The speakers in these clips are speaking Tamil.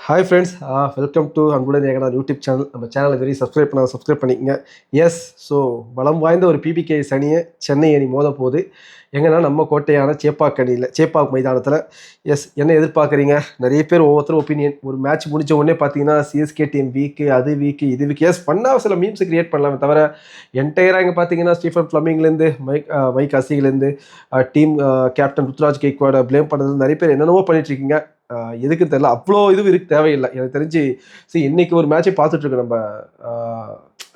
ஹாய் ஃப்ரெண்ட்ஸ், வெல்கம் டு அன்புடன் ஏகநாத் யூடியூப் சேனல். நம்ம சேனலை வெரி சப்ஸ்கிரைப் பண்ணிக்கங்க. எஸ், ஸோ பலம் வாய்ந்த ஒரு பிபிகே அணியை சென்னை அணி மோத போகுது. எங்கன்னா நம்ம கோட்டையான சேப்பாக் மைதானத்தில். எஸ், என்ன எதிர்பார்க்குறீங்க? நிறைய பேர் ஒவ்வொருத்தரும் ஒப்பீனியன். ஒரு மேட்ச் முடிஞ்ச உடனே பார்த்தீங்கன்னா சிஎஸ்கே டீம் வீக்கு, அது வீக்கு, இது வீக்கு. எஸ், பண்ணால் சில மீம்ஸ் கிரியேட் பண்ணலாமே தவிர என்டையராக இங்கே பார்த்தீங்கன்னா ஸ்டீஃபன் ஃப்ளமிங்லேருந்து மைக் அசிகிலேருந்து டீம் கேப்டன் ருத்ராஜ் கெய்க்வாடை ப்ளேம் பண்ணுறது நிறைய பேர் என்னென்னவோ பண்ணிட்டுருக்கீங்க. எதுக்குன்னு தெரியல. அவ்வளோ இதுவும் இருக்கு தேவையில்லை எனக்கு தெரிஞ்சு. இன்னைக்கு ஒரு மேட்சை பார்த்துட்டு இருக்கோம் நம்ம.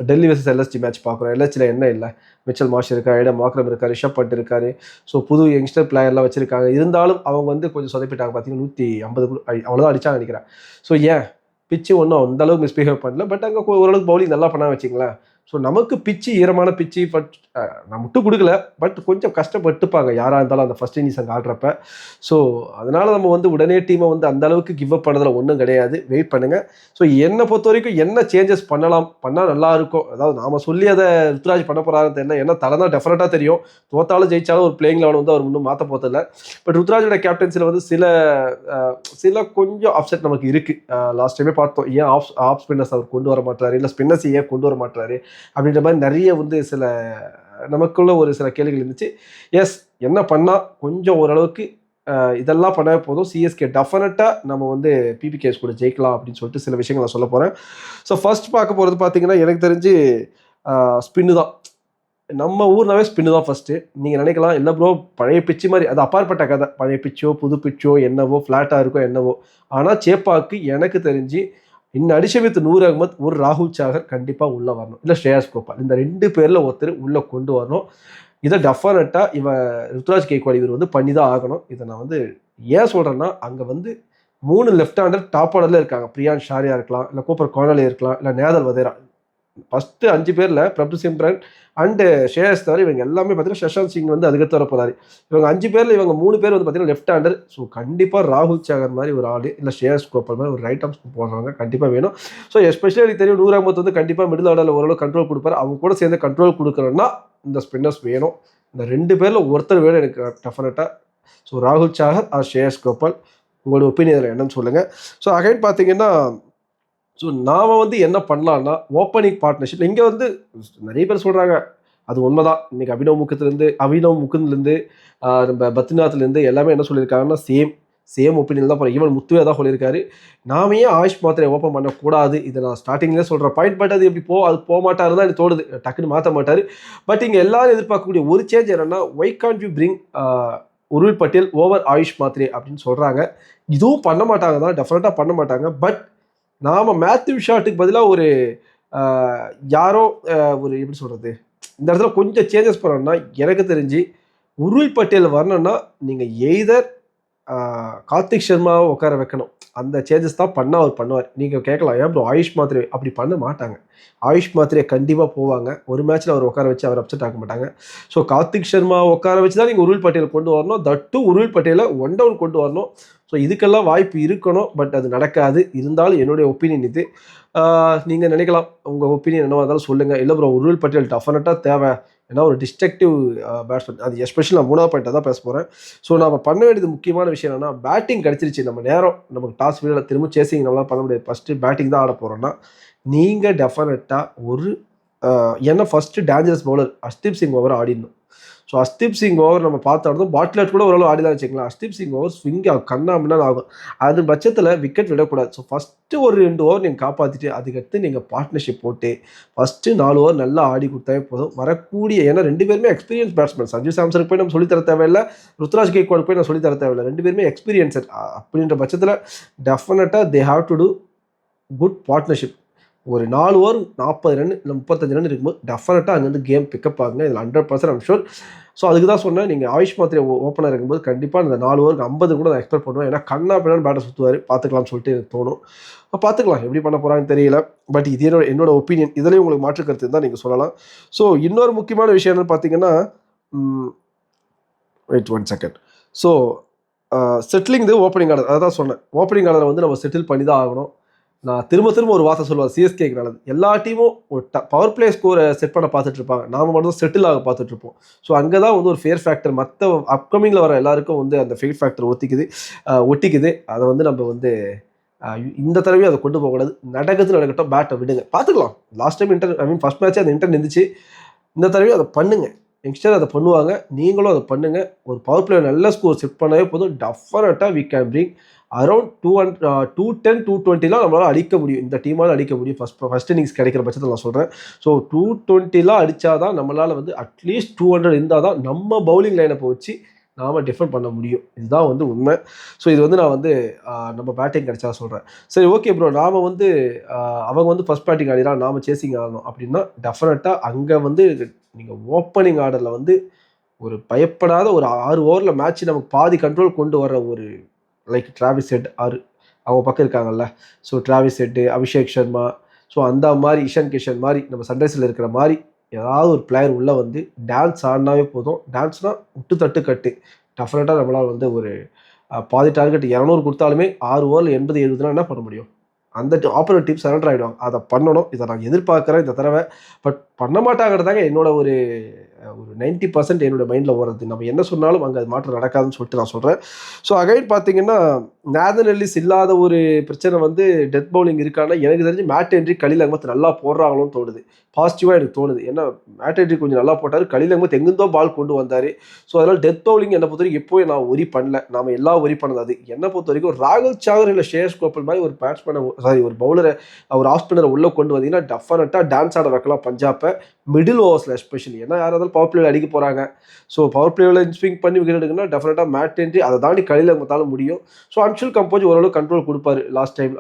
டெல்லி வர்சஸ் எல்எஸ்டி மேட்ச் பார்க்குறோம். எல்எஸ்டியில் என்ன இல்லை, மிச்சல் மார்ஷ் இருக்காரு, ஏடம் மாக்ரம் இருக்காரு, ரிஷப் பண்ட் இருக்காரு. ஸோ புது யங்ஸ்டர் பிளேயர்லாம் வச்சிருக்காங்க. இருந்தாலும் அவங்க வந்து கொஞ்சம் சொதப்பிட்டாங்க. பார்த்தீங்கன்னா 150 அவ்வளோதான் அடிச்சாங்க நினைக்கிறேன். ஸோ ஏன் பிச்சு ஒன்றும் அந்த அளவுக்கு மிஸ்பிஹேவ் பண்ணல. பட் அங்கே ஓரளவுக்கு பவுலிங் நல்லா பண்ணா வச்சிங்களேன். ஸோ நமக்கு பிச்சு ஈரமான பிச்சு, பட் நான் விட்டு கொடுக்கல. பட் கொஞ்சம் கஷ்டப்பட்டுப்பாங்க யாராக இருந்தாலும் அந்த ஃபர்ஸ்ட் இன்னிங்ஸ் அங்கே ஆடுறப்ப. ஸோ அதனால் நம்ம வந்து உடனே டீமை வந்து அந்த அளவுக்கு கிவ் அப் பண்ணதில் ஒன்றும் கிடையாது. வெயிட் பண்ணுங்கள். ஸோ என்னை பொறுத்த வரைக்கும் என்ன சேஞ்சஸ் பண்ணால் நல்லா இருக்கும். அதாவது நாம் சொல்லி அதை ருத்ராஜ் பண்ண போகிறாருன்னு தெரியல. ஏன்னா தலை தான் டெஃபினட்டாக தெரியும். தோத்தாலும் ஜெயிச்சாலும் ஒரு பிளேயிங் லெவன் வந்து அவர் இன்னும் மாற்ற போதில்லை. பட் ருத்ராஜோட கேப்டன்சியில் வந்து சில கொஞ்சம் அப்செட் நமக்கு இருக்குது. லாஸ்ட் டைமே பார்த்தோம். ஏன் ஆஃப் ஸ்பின்னர்ஸ் அவர் கொண்டு வர மாட்டாரு, இல்லை ஸ்பின்னர்ஸ் ஏன் கொண்டு வர மாட்டாரு அப்படின்ற மாதிரி நிறைய வந்து நமக்குள்ள ஒரு சில கேள்விகள் இருந்துச்சு. எஸ், என்ன பண்ணால் கொஞ்சம் ஓரளவுக்கு இதெல்லாம் பண்ணவே போதும். சிஎஸ்கே டெஃபினட்டாக நம்ம வந்து பிபிகேஸ் கூட ஜெயிக்கலாம் அப்படின்னு சொல்லிட்டு சில விஷயங்கள் நான் சொல்ல போகிறேன். ஸோ ஃபர்ஸ்ட் பார்க்க போகிறது பார்த்தீங்கன்னா எனக்கு தெரிஞ்சு ஸ்பின்னு தான். நம்ம ஊர்னாவே ஸ்பின்னு தான் ஃபஸ்ட்டு. நீங்கள் நினைக்கலாம் இல்லை ப்ரோ பழைய பிச்சு மாதிரி, அது அப்பாற்பட்ட கதை. பழைய பிச்சோ புது பிச்சோ என்னவோ ஃப்ளாட்டாக இருக்கோ என்னவோ, ஆனால் சேப்பாக்கு எனக்கு தெரிஞ்சு இன்னும் அடிஷவித் நூர் அகமத், ஒரு ராகுல் சாகர் கண்டிப்பாக உள்ளே வரணும். இல்லை ஸ்ரேயாஸ் கோபால், இந்த 2 பேரில் ஒருத்தர் உள்ளே கொண்டு வரணும். இதை டெஃபினட்டாக ருத்ராஜ் கெய்க்வாட் இவர் வந்து பண்ணி தான் ஆகணும். இதை நான் வந்து ஏன் சொல்கிறேன்னா, அங்கே வந்து 3 லெஃப்ட் ஹேண்டர் டாப் ஆர்டரில் இருக்காங்க. பிரியான் ஷாரியா இருக்கலாம், இல்லை கூப்பர் கார்னலே இருக்கலாம், இல்லை நேதர் வதேரா. ஃபஸ்ட்டு 5 பேரில் பிரபு சிம்ரன் அண்டு ஷேயஸ் தவிர இவங்க எல்லாமே பார்த்தீங்கன்னா சஷாந்த் சிங் வந்து அதுக்கடுத்து வர போகிறாரு. இவங்க 5 பேரில் இவங்க 3 பேர் வந்து பார்த்தீங்கன்னா லெஃப்ட் ஹேண்டர். ஸோ கண்டிப்பாக ராகுல் சாகர் மாதிரி ஒரு ஆள், இல்லை ஷேயஸ் கோபால் மாதிரி ஒரு ரைட் ஆர்ம் போடுறவங்க கண்டிப்பாக வேணும். ஸோ எஸ்பெஷலி எனக்கு தெரியும் நூர் அகமத் வந்து கண்டிப்பாக மிடில் ஆர்டரில் ஓரளவு கண்ட்ரோல் கொடுப்பாரு. அவங்க கூட சேர்ந்து கண்ட்ரோல் கொடுக்குறோன்னா இந்த ஸ்பின்னர்ஸ் வேணும். இந்த 2 பேரில் ஒருத்தர் வேணும் எனக்கு டெஃபினட்டாக. ஸோ ராகுல் சாகர் ஆர் ஷேயஸ் கோபால், உங்களோட ஒப்பீனியன் என்னன்னு சொல்லுங்கள். ஸோ அகைன் பார்த்தீங்கன்னா, ஸோ நாம் வந்து என்ன பண்ணலான்னா ஓப்பனிங் பார்ட்னர்ஷிப் இங்கே வந்து நிறைய பேர் சொல்கிறாங்க. அது உண்மைதான். இன்றைக்கி அபினவ் முகுந்த்லேருந்து நம்ம பத்ரிநாத்லேருந்து எல்லாமே என்ன சொல்லியிருக்காங்கன்னா சேம் ஒப்பீனியன் தான் போகிறேன். ஈவன் முத்துவே தான் சொல்லியிருக்காரு. நாம ஏன் ஆயுஷ் மாத்திரை ஓப்பன் பண்ணக்கூடாது, இதை நான் ஸ்டார்டிங்லேயே சொல்கிற பாயிண்ட். பட் அது எப்படி போக மாட்டாரு தான் எனக்கு தோணுது. டக்குன்னு மாற்ற மாட்டார். பட் இங்கே எல்லாரும் எதிர்பார்க்கக்கூடிய ஒரு சேஞ்ச் என்னென்னா, why can't you bring Urvil Patel over Ayush Mhatre அப்படின்னு சொல்கிறாங்க. இதுவும் பண்ண மாட்டாங்க தான், டெஃபினட்டாக பண்ண மாட்டாங்க. பட் நாம் மேத்யூ ஷாட்டுக்கு பதிலாக ஒரு யாரோ ஒரு எப்படி சொல்கிறது, இந்த இடத்துல கொஞ்சம் சேஞ்சஸ் பண்ணணும்னா எனக்கு தெரிஞ்சு உருள் பட்டேல் வரணும்னா நீங்கள் எய்தர் கார்த்திக் சர்மாவை உட்கார வைக்கணும். அந்த சேஞ்சஸ் தான் பண்ணால் அவர் பண்ணுவார். நீங்கள் கேட்கலாம் ஏன் ப்ரோ ஆயுஷ் மாத்திரை அப்படி பண்ண மாட்டாங்க. ஆயுஷ் மாத்திரையை கண்டிப்பாக போவாங்க. ஒரு மேட்ச்சில் அவர் உட்கார வச்சு அவர் அப்செட் ஆக மாட்டாங்க. ஸோ கார்த்திக் சர்மா உட்கார வச்சு தான் நீங்கள் உருள் பட்டேல் கொண்டு வரணும். தட்டு உருள் பட்டேலை 1 டவுன் கொண்டு வரணும். ஸோ இதுக்கெல்லாம் வாய்ப்பு இருக்கணும். பட் அது நடக்காது. இருந்தாலும் என்னுடைய ஒப்பீனியன் இது. நீங்கள் நினைக்கலாம் உங்கள் ஒப்பீனியன் என்னவா இருந்தாலும் சொல்லுங்கள். இல்லை ப்ரோ உருள் பட்டேல் டெஃபினட்டாக தேவை, ஏன்னா ஒரு டிஸ்ட்ரக்டிவ் பேட்ஸ்மேன். அது எஸ்பெஷலி நான் 3வது பாயிண்ட்டாக தான் பேச போகிறேன். ஸோ நம்ம பண்ண வேண்டியது முக்கியமான விஷயம் என்னென்னா, பேட்டிங் கிடச்சிருச்சு. நம்ம நேரம் நமக்கு டாஸ் வீடியோவில் திரும்ப சேசிங் நம்மளால் பண்ண முடியாது. ஃபஸ்ட்டு பேட்டிங் தான் ஆட போகிறோன்னா நீங்கள் டெஃபினட்டாக ஏன்னா first dangerous bowler Arshdeep Singh over ஆடிடணும். ஸோ அஸ்தீப் சிங் ஓவர் நம்ம பார்த்தாலும் பாட்லெட் கூட ஓரளவு ஆடிதான் வச்சுக்கலாம். அஸ்தீப் சிங் ஓவர் ஸ்விங் கண்ணாமண்ணா ஆகும். அது பட்சத்தில் விக்கெட் விடக்கூடாது. ஸோ ஃபஸ்ட்டு ஒரு 2 ஓவர் நீங்கள் காப்பாற்றிட்டு அதுக்கடுத்து நீங்கள் பார்ட்னர்ஷிப் போட்டு ஃபஸ்ட்டு 4 ஓவர் நல்லா ஆடி கொடுத்தாவே போதும். வரக்கூடிய ஏன்னா 2 பேருமே எக்ஸ்பீரியன்ஸ் பேட்ஸ்மேன். சஞ்சு சாம்சனுக்கு போய் நம்ம சொல்லித்தர தேவையில்லை, ருத்ராஜ் கெய்க்வாட் போய் நான் சொல்லித்தர தேவையில்லை. 2 பேருமே எக்ஸ்பீரியன்ஸ். அப்படின்ற பட்சத்தில் டெஃபினட்டாக they have to do good partnership. ஒரு 4 ஓவர் 40 ரன் இல்லை 35 ரன் இருக்கும்போது டெஃபினட்டாக அங்கேருந்து கேம் பிக்கப் ஆகுங்க. இதில் 100% ஐம் ஷூர். ஸோ அதுக்கு தான் சொன்னேன், நீங்கள் ஆயுஷ் மாத்திரை ஓப்பனாக இருக்கும்போது கண்டிப்பாக இந்த 4 ஓவருக்கு 50 கூட நான் எக்ஸ்பெக்ட் பண்ணுவேன். ஏன்னா கண்ணா பின்னான்னு பேட்டர் சுற்றுவார், பார்த்துக்கலாம்னு சொல்லிட்டு எனக்கு தோணும். பார்த்துக்கலாம் எப்படி பண்ண போகிறாங்கன்னு தெரியல. பட் இது என்னோட ஒப்பீனியன். இதுலேயும் உங்களுக்கு மாற்று கருத்து தான் நீங்கள் சொல்லலாம். ஸோ இன்னொரு முக்கியமான விஷயம் என்னென்னு பார்த்தீங்கன்னா, wait 1 second. So settling opening order, அதை தான் சொன்னேன். ஓப்பனிங் ஆர்டரை வந்து நம்ம செட்டில் பண்ணி தான் ஆகணும். நான் திரும்ப ஒரு வார்த்தை சொல்லுவேன், சிஎஸ்கேக்கு நல்லது. எல்லா டீமும் ஒரு பவர் பிளே ஸ்கோரை செட் பண்ண பார்த்துட்டு இருப்பாங்க. நாம் மட்டும் செட்டில் ஆக பார்த்துட்டு இருப்போம். ஸோ அங்கே தான் வந்து ஒரு ஃபேர் ஃபேக்டர் மற்ற அப்கமிங்கில் வர எல்லாருக்கும் வந்து அந்த ஃபேர் ஃபேக்டர் ஒட்டிக்குது. அதை வந்து நம்ம வந்து இந்த தடவையும் அதை கொண்டு போகக்கூடாது. நடக்கட்டும், பேட்டை விடுங்க, பார்த்துக்கலாம். லாஸ்ட் டைம் ஃபர்ஸ்ட் மேட்ச்சே அந்த இன்டென்ட் இருந்துச்சு. இந்த தடவையும் அதை பண்ணுங்க. யங்ஸ்டர் அதை பண்ணுவாங்க, நீங்களும் அதை பண்ணுங்க. ஒரு பவர் பிளே நல்ல ஸ்கோர் செட் பண்ணவே போதும். டெஃபினட்டாக வி கேன் பிரிங் அரௌண்ட் 210 220 நம்மளால் அடிக்க முடியும். இந்த டீமால் அடிக்க முடியும். ஃபர்ஸ்ட் இன்னிங்ஸ் கிடைக்கிற பட்சத்தில் நான் சொல்கிறேன். ஸோ 220 அடித்தாதான் நம்மளால் அட்லீஸ்ட் 200 இருந்தால் தான் நம்ம பவுலிங் லைனப்பை வச்சு நாம் டிஃபெண்ட் பண்ண முடியும். இதுதான் உண்மை. ஸோ இது நான் நம்ம பேட்டிங் கிடைச்சா சொல்கிறேன். சரி, ஓகே ப்ரோ, நாம் அவங்க ஃபர்ஸ்ட் பேட்டிங் ஆடினா நாம் சேசிங் ஆடணும் அப்படின்னா டெஃபினட்டாக அங்கே நீங்கள் ஓப்பனிங் ஆர்டரில் ஒரு பயப்படாத ஒரு 6 ஓவரில் மேட்ச் நமக்கு பாதி கண்ட்ரோல் கொண்டு வர ஒரு லைக் டிராவிஸ் ஹெட் அவங்க பக்கம் இருக்காங்கல்ல. So Travis head, Abhishek Sharma, so அந்த மாதிரி இஷான் கிஷன் மாதிரி நம்ம சன்ரைஸில் இருக்கிற மாதிரி ஏதாவது ஒரு பிளேயர் உள்ளே டான்ஸ் ஆடினாவே போதும். டான்ஸ்னால் விட்டு தட்டு கட்டு டெஃபினட்டாக நம்மளால் ஒரு பாதி டார்கெட் 200 கொடுத்தாலுமே 6 ஓவரில் 80-70 என்ன பண்ண முடியும்? அந்த ஆப்போனன்ட் டீம் சரண்டர் ஆகிடுவாங்க. அதை பண்ணணும். இதை நான் எதிர்பார்க்குறேன் இந்த தடவை. பட் பண்ண மாட்டாங்கிறதாங்க என்னோட ஒரு 90% என்னோட மைண்டில் ஓடுறது. நம்ம என்ன சொன்னாலும் அங்கே அது மாற்றம் நடக்காதுன்னு சொல்லிட்டு நான் சொல்கிறேன். ஸோ அகைன் பார்த்தீங்கன்னா நேதன் எல்லிஸ் இல்லாத ஒரு பிரச்சனை டெத் பவுலிங் இருக்கான்னா எனக்கு தெரிஞ்சு மேட் ஹென்றி, கலீல் அகமத் நல்லா போடுறாங்களோன்னு தோணுது. பாசிட்டிவாக எனக்கு தோணுது. ஏன்னா மேட் ஹென்றி கொஞ்சம் நல்லா போட்டார், கலீல் அகமத் எங்கேருந்தோ பால் கொண்டு வந்தார். ஸோ அதனால் டெத் பவுலிங் என்னை பொறுத்த வரைக்கும் எப்போயும் நான் ஒரி பண்ணல. நாம் எல்லாம் ஒரி பண்ணது அது. என்னை பொறுத்த வரைக்கும் ராகுல் சாகர் இல்லை ஷேயஸ் கோப்பல் மாதிரி ஒரு பேட்ஸ்மேனை ஒரு பவுலரை ஒரு ஆஃப் ஸ்பின்னரை உள்ளே கொண்டு வந்தீங்கன்னா டெஃபினட்டாக டான்ஸ் ஆட வைக்கலாம் பஞ்சாப்பை, மிடில் ஓவர்ஸில் எஸ்பெஷலி. ஏன்னா யாராவது பவர் பிளேவில் அடிக்க போகிறாங்க. ஸோ பவர் பிளேவில் இன்ஸ்விங் பண்ணி விக்கெட் எடுக்குன்னா டெஃபினட்டாக மேட் ஹென்றி அதை தாண்டி கலீல் அகமத்தாலும் முடியும். ஸோ அன்ஷுல் கம்போஸ் ஓரளவுக்கு கண்ட்ரோல் கொடுப்பாரு. லாஸ்ட் டைம்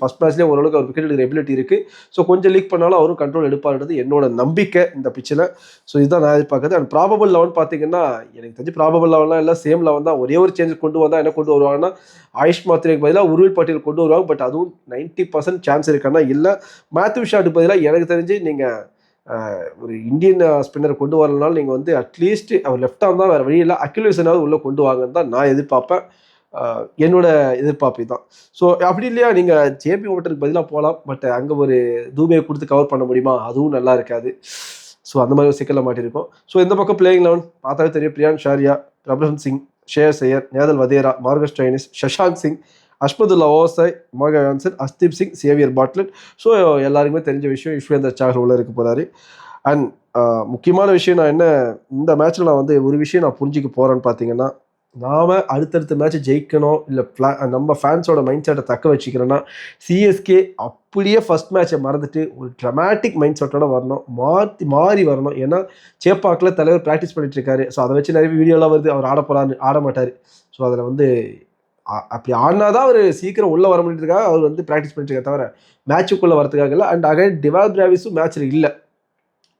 ஃபர்ஸ்ட் மேட்ச்லேயே ஓரளவுக்கு அவர் விக்கெட் எடுக்கிற எபிலிட்டி இருக்குது. ஸோ கொஞ்சம் லீக் பண்ணாலும் அவரும் கண்ட்ரோல் எடுப்பாருன்றது என்னோட நம்பிக்கை இந்த பிச்சில். ஸோ இதுதான் நான் எதிர்பார்க்குறது. அண்ட் ப்ராபபிள் 11 பார்த்தீங்கன்னா எனக்கு தெரிஞ்சு ப்ராபபிள் 11 இல்லை சேம் 11 தான். ஒரே ஒரு சேஞ்ச் கொண்டு வந்தால் என்ன கொண்டு வருவாங்கன்னா ஆயுஷ் மாத்ரேக்கு பதிலாக உருவில் பட்டேல் கொண்டு வருவாங்க. பட் அதுவும் 90% சான்ஸ் இருக்கான்னா இல்லை. மேத்யூ ஷாட்டுக்கு பதிலாக எனக்கு தெரிஞ்சு நீங்கள் ஒரு இந்தியன் ஸ்பின்னர் கொண்டு வரலனாலும் நீங்கள் அட்லீஸ்ட் அவர் லெஃப்ட் ஆம் தான், வேறு வழி இல்லை, அகில் ஹசனாவது உள்ளே கொண்டு வாங்கன்னு தான் நான் எதிர்பார்ப்பேன். என்னோட எதிர்பார்ப்பு தான். ஸோ அப்படி இல்லையா நீங்கள் ஜேபி ஓட்டருக்கு பதிலாக போகலாம். பட் அங்கே ஒரு தூபையை கொடுத்து கவர் பண்ண முடியுமா? அதுவும் நல்லா இருக்காது. ஸோ அந்த மாதிரி ஒரு சிக்கலில் மாட்டிருக்கும். ஸோ இந்த பக்கம் பிளேயிங் 11 பார்த்தாவே தெரியும். பிரியான் ஷாரியா, பிரபலம் சிங், ஷேயர் சையர், நேதல் வதேரா, மார்கஸ் ஸ்டைனிஸ், ஷஷாங்க் சிங், அஷ்மதுல்லா ஓசாய், மோகன் Johnson, Arshdeep Singh, Xavier பாட்லெட். So எல்லாருக்குமே தெரிஞ்ச விஷயம் யுஸ்வேந்தர் சாகர் உள்ள இருக்க போகிறாரு. அண்ட் முக்கியமான விஷயம் நான் என்ன இந்த மேட்ச்சில் நான் ஒரு விஷயம் நான் புரிஞ்சிக்க போகிறேன்னு பார்த்தீங்கன்னா, நாம் அடுத்தடுத்த மேட்ச் ஜெயிக்கணும் இல்லை நம்ம ஃபேன்ஸோட மைண்ட் செட்டை தக்க வச்சுக்கிறோன்னா சிஎஸ்கே அப்படியே ஃபர்ஸ்ட் மேட்சை மறந்துட்டு ஒரு ட்ரமாட்டிக் மைண்ட் செட்டோட வரணும், மாறி வரணும். ஏன்னா சேப்பாக்கில் தலைவர் ப்ராக்டிஸ் பண்ணிட்டு இருக்காரு. ஸோ அதை வச்சு நிறைய வீடியோலாம் வருது. அவர் ஆட போகிறாரு, ஆட மாட்டார். ஸோ அதில் அப்படி ஆடினாதான் அவர் சீக்கிரம் உள்ளே வர முடியறதுக்காக அவர் ப்ராக்டிஸ் பண்ணிட்டு இருக்க தவிர மேட்சுக்குள்ளே வரதுக்காக இல்லை. அண்ட் அகைன் டிவால் பிராவிஸும் மேட்ச்சில் இல்லை.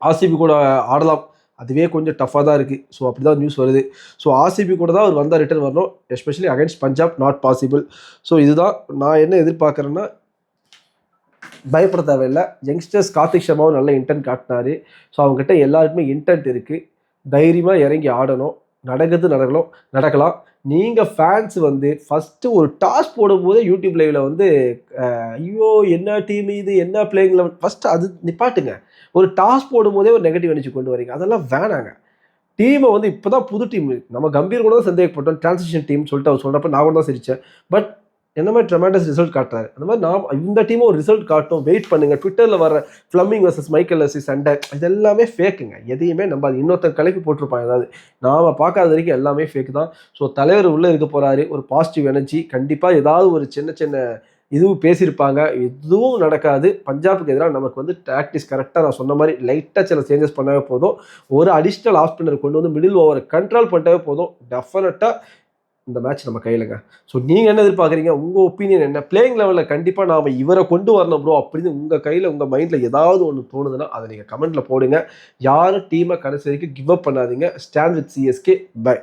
ஆர்சிபி கூட ஆடலாம், அதுவே கொஞ்சம் டஃப்பாக தான் இருக்குது. ஸோ அப்படி தான் நியூஸ் வருது. ஸோ ஆர்சிபி கூட தான் அவர் வந்தால் ரிட்டர்ன் வரணும், especially against Punjab not possible. So இதுதான் நான் என்ன எதிர்பார்க்குறேன்னா, பயப்பட தேவையில்லை. யங்ஸ்டர்ஸ் கார்த்திக் சர்மாவும் நல்ல இன்டென்ட் காட்டினாரு. ஸோ அவங்ககிட்ட எல்லாருக்குமே இன்டென்ட் இருக்குது. தைரியமாக இறங்கி ஆடணும். நடக்கலாம். நீங்கள் ஃபேன்ஸ் ஃபஸ்ட்டு ஒரு டாஸ் போடும்போது யூடியூப் லைவில் ஐயோ என்ன டீம் இது, என்ன பிளேயிங் லெவல், ஃபஸ்ட்டு அது நிப்பாட்டுங்க. ஒரு டாஸ் போடும்போதே ஒரு நெகட்டிவ் எனர்ஜி கொண்டு வரீங்க, அதெல்லாம் வேணாங்க. டீமை இப்போ தான் புது டீம், நம்ம கம்பீர் கூட தான் சந்தேகப்பட்டோம். டிரான்சிஷன் டீம் சொல்லிட்டு அவர் சொல்கிறப்ப நான் கூட தான் சிரித்தேன். பட் என்ன மாதிரி ட்ரெமெண்டஸ் ரிசல்ட் காட்டுறாரு. அந்த மாதிரி இந்த டீமும் ஒரு ரிசல்ட் காட்டும், வெயிட் பண்ணுங்கள். ட்விட்டரில் வர ஃப்ளமிங் வர்சஸ் மைக்கேல் லெஸ்ஸி சண்டை இதெல்லாமே ஃபேக்குங்க. எதையுமே நம்ம அது இன்னொருத்தர் கலைக்கு போட்டிருப்பாங்க. ஏதாவது நாம் பார்க்காத வரைக்கும் எல்லாமே ஃபேக் தான். ஸோ தலைவர் உள்ளே இருக்க போகிறாரு, ஒரு பாசிட்டிவ் எனர்ஜி. கண்டிப்பாக ஏதாவது ஒரு சின்ன இதுவும் பேசியிருப்பாங்க, எதுவும் நடக்காது. பஞ்சாபுக்கு எதிராக நமக்கு டாக்டிக்ஸ் கரெக்டாக நான் சொன்ன மாதிரி லைட்டாக சில சேஞ்சஸ் பண்ணவே போதும். ஒரு அடிஷ்னல் ஆஃப் ஸ்பின்னர் கொண்டு மிடில் ஓவரை கண்ட்ரோல் பண்ணவே போதும். டெஃபினட்டாக இந்த மேட்ச் நம்ம கையிலங்க. ஸோ நீங்கள் என்ன எதிர்பார்க்குறீங்க? உங்கள் ஒப்பீனியன் என்ன? பிளேயிங் லெவலில் கண்டிப்பாக நாம் இவரை கொண்டு வரணும் ப்ரோ அப்படின்னு உங்கள் கையில் உங்கள் மைண்டில் ஏதாவது ஒன்று தோணுதுன்னா அதை நீங்கள் கமெண்ட்டில் போடுங்க. யாரும் டீமை கடைசி வரைக்கும் கிவ் அப் பண்ணாதீங்க. Stand with CSK. பை.